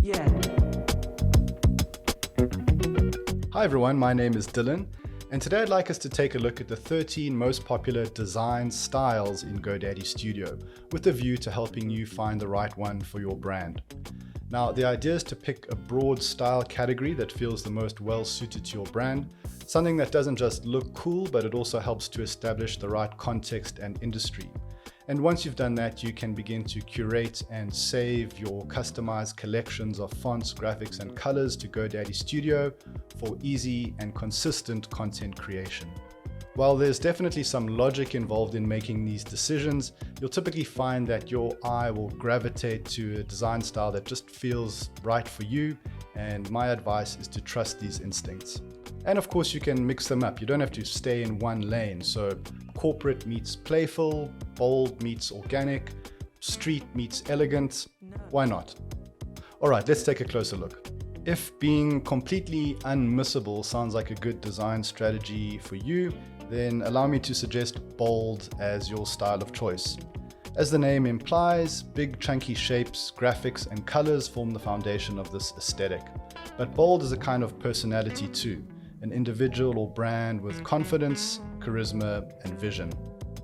Yeah. Hi everyone, my name is Dylan, and today I'd like us to take a look at the 13 most popular design styles in GoDaddy Studio, with a view to helping you find the right one for your brand. Now, the idea is to pick a broad style category that feels the most well suited to your brand, something that doesn't just look cool, but it also helps to establish the right context and industry. And once you've done that, you can begin to curate and save your customized collections of fonts, graphics, and colors to GoDaddy Studio for easy and consistent content creation. While there's definitely some logic involved in making these decisions, you'll typically find that your eye will gravitate to a design style that just feels right for you, and my advice is to trust these instincts. And of course, you can mix them up. You don't have to stay in one lane. So corporate meets playful, bold meets organic, street meets elegant. Why not? All right, let's take a closer look. If being completely unmissable sounds like a good design strategy for you, then allow me to suggest bold as your style of choice. As the name implies, big chunky shapes, graphics, and colors form the foundation of this aesthetic. But bold is a kind of personality too, an individual or brand with confidence, charisma, and vision.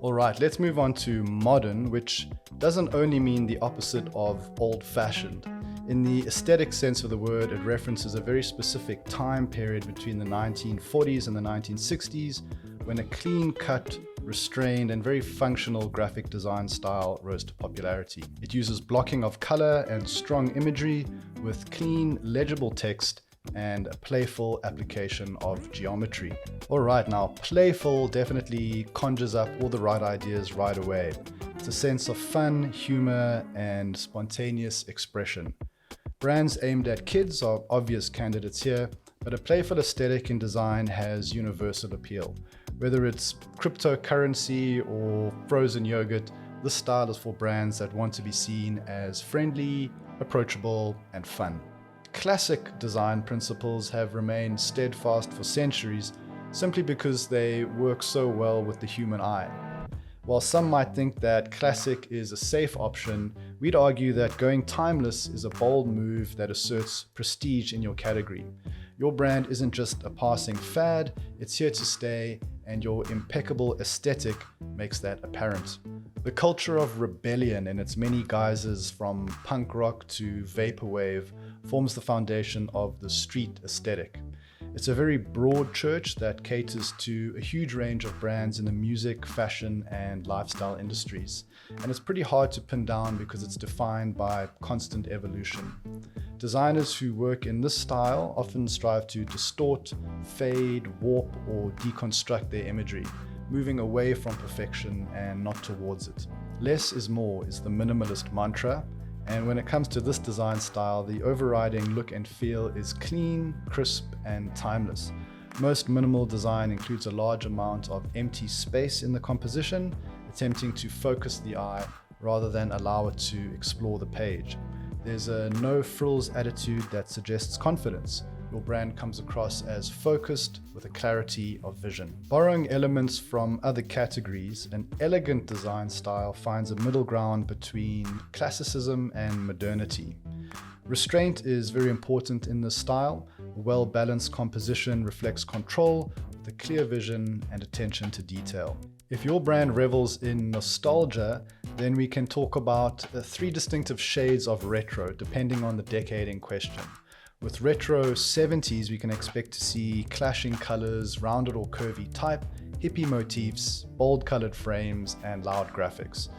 All right, let's move on to modern, which doesn't only mean the opposite of old-fashioned. In the aesthetic sense of the word, it references a very specific time period between the 1940s and the 1960s, when a clean-cut, restrained, and very functional graphic design style rose to popularity. It uses blocking of color and strong imagery with clean, legible text and a playful application of geometry. All right, now playful definitely conjures up all the right ideas right away. It's a sense of fun, humor, and spontaneous expression. Brands aimed at kids are obvious candidates here, but a playful aesthetic in design has universal appeal. Whether it's cryptocurrency or frozen yogurt, this style is for brands that want to be seen as friendly, approachable, and fun. Classic design principles have remained steadfast for centuries simply because they work so well with the human eye. While some might think that classic is a safe option, we'd argue that going timeless is a bold move that asserts prestige in your category. Your brand isn't just a passing fad, it's here to stay, and your impeccable aesthetic makes that apparent. The culture of rebellion in its many guises, from punk rock to vaporwave, forms the foundation of the street aesthetic. It's a very broad church that caters to a huge range of brands in the music, fashion, and lifestyle industries. And it's pretty hard to pin down because it's defined by constant evolution. Designers who work in this style often strive to distort, fade, warp, or deconstruct their imagery, moving away from perfection and not towards it. Less is more is the minimalist mantra. And when it comes to this design style, the overriding look and feel is clean, crisp, and timeless. Most minimal design includes a large amount of empty space in the composition, attempting to focus the eye rather than allow it to explore the page. There's a no-frills attitude that suggests confidence. Your brand comes across as focused with a clarity of vision. Borrowing elements from other categories, an elegant design style finds a middle ground between classicism and modernity. Restraint is very important in this style. A well-balanced composition reflects control with a clear vision and attention to detail. If your brand revels in nostalgia, then we can talk about 3 distinctive shades of retro, depending on the decade in question. With retro 70s, we can expect to see clashing colors, rounded or curvy type, hippie motifs, bold colored frames, and loud graphics.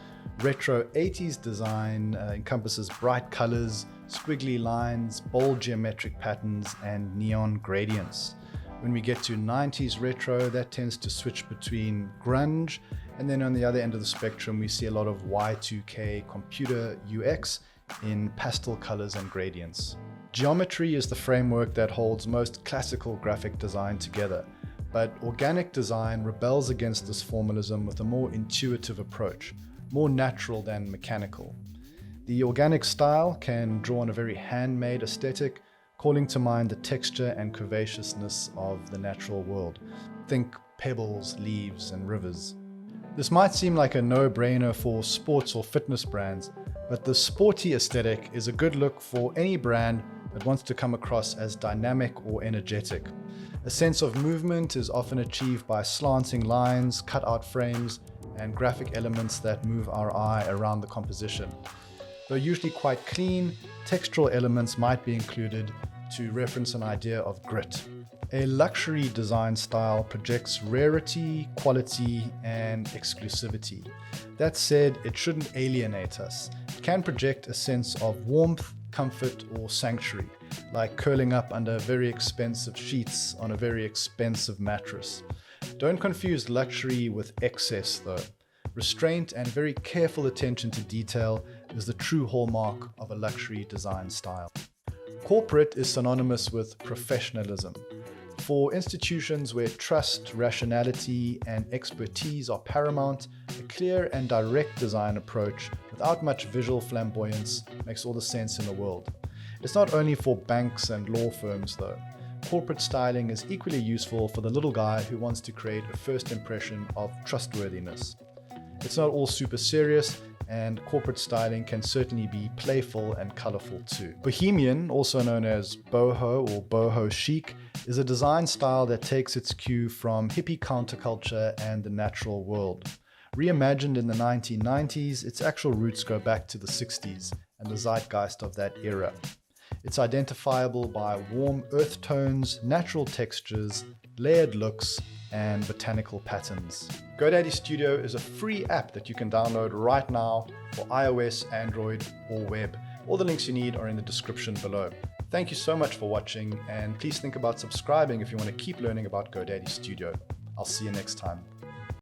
Retro 80s design encompasses bright colors, squiggly lines, bold geometric patterns, and neon gradients. When we get to 90s retro, that tends to switch between grunge, and then on the other end of the spectrum, we see a lot of Y2K computer UX in pastel colors and gradients. Geometry is the framework that holds most classical graphic design together, but organic design rebels against this formalism with a more intuitive approach, more natural than mechanical. The organic style can draw on a very handmade aesthetic, calling to mind the texture and curvaceousness of the natural world. Think pebbles, leaves, and rivers. This might seem like a no-brainer for sports or fitness brands, but the sporty aesthetic is a good look for any brand that wants to come across as dynamic or energetic. A sense of movement is often achieved by slanting lines, cut-out frames, and graphic elements that move our eye around the composition. Though usually quite clean, textural elements might be included to reference an idea of grit. A luxury design style projects rarity, quality, and exclusivity. That said, it shouldn't alienate us. It can project a sense of warmth, comfort, or sanctuary, like curling up under very expensive sheets on a very expensive mattress. Don't confuse luxury with excess though. Restraint and very careful attention to detail is the true hallmark of a luxury design style. Corporate is synonymous with professionalism. For institutions where trust, rationality, and expertise are paramount, a clear and direct design approach without much visual flamboyance makes all the sense in the world. It's not only for banks and law firms though. Corporate styling is equally useful for the little guy who wants to create a first impression of trustworthiness. It's not all super serious, and corporate styling can certainly be playful and colorful too. Bohemian, also known as boho or boho chic, is a design style that takes its cue from hippie counterculture and the natural world. Reimagined in the 1990s, its actual roots go back to the 60s and the zeitgeist of that era. It's identifiable by warm earth tones, natural textures, layered looks, and botanical patterns. GoDaddy Studio is a free app that you can download right now for iOS, Android, or web. All the links you need are in the description below. Thank you so much for watching, and please think about subscribing if you want to keep learning about GoDaddy Studio. I'll see you next time.